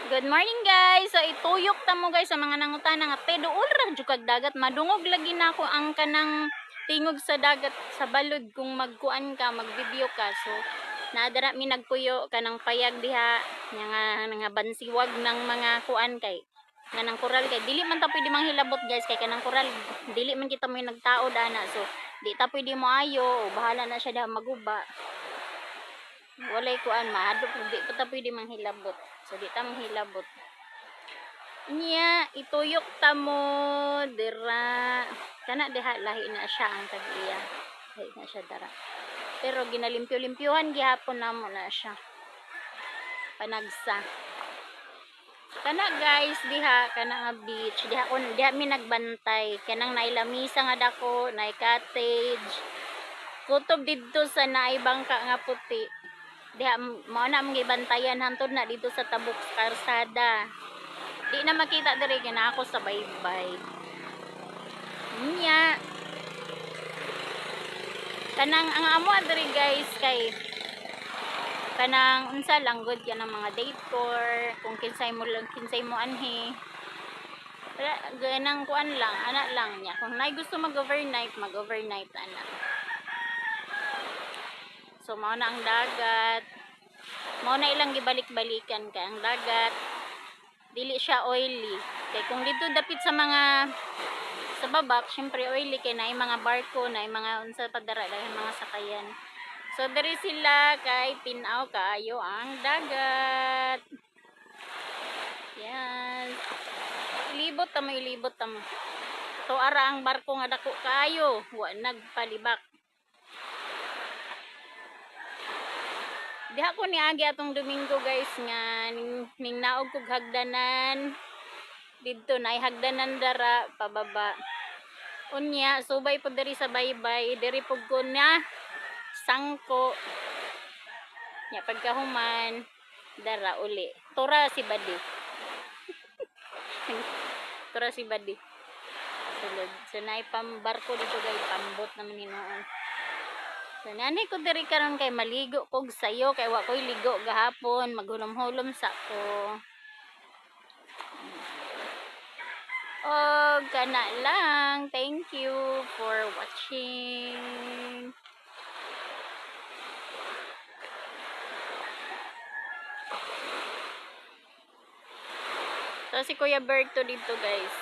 Good morning guys. So ituyok ta mo guys sa mga nangutana nga peduol ra jud kag dagat, madungog lagi na ako ang kanang tingog sa dagat sa balod kung magkuan ka, magbibyo ka. So nadara mi nagpuyo kanang payag diha nga bansiwag ng mga kuan kay nga nang koral kay dili man ta pwede manghilabot guys kay kanang koral dili man kita may nagtaod ana. So di ta pwede mo ayo o bahala na siya diha maguba. Walay kuan maadto di pa ta pwede manghilabot. So di ta manghilabot. Nya ituyok ta mo dira. Kana diha lahi na siya ang tag-iya. Lahi na siya dara. Pero ginalimpyo-limpyuhan gihapon namo na siya. Panagsa. Kana guys diha kana nga beach diha mi nagbantay kanang nailamisa nga dako nay cottage kutob didto sa naay bangka nga puti diha mao na ang gibantayan hantod na dito sa tabok karsada di na makita diri kina ako sa baybay nya kanang ang amo diri guys kay kanang unsa lang good yan ang mga decor kung kinsay mo anhi ganang kuan lang ana lang niya kung nay gusto mag overnight ana. So mao na ang dagat mao na ilang gibalik-balikan kay ang dagat dili siya oily kay kung dito dapit sa mga sa baba syempre oily kay naay mga barko naay mga unsa padara lang mga sakayan. So diri sila kay tinaw kaayo ang dagat. Yan. Ilibot ta mo. So ara ang barko nga dako kaayo, wa nagpalibak. Diha ko niagi atong Domingo guys nga ning naog kog hagdanan. Didto naay hagdanan dara pababa. Unya subay po diri sa baybay, diri pug ko na sangko nya pagkahuman dara uli tura si badi tura si badi sulod so naay pambarko dito guys pambot naman hinoon so nani ko diri karon kay maligo kog sayo kay wa koy ligo gahapon maghulom-hulom sa ko kana lang thank you for watching. So si Kuya Berto dito guys.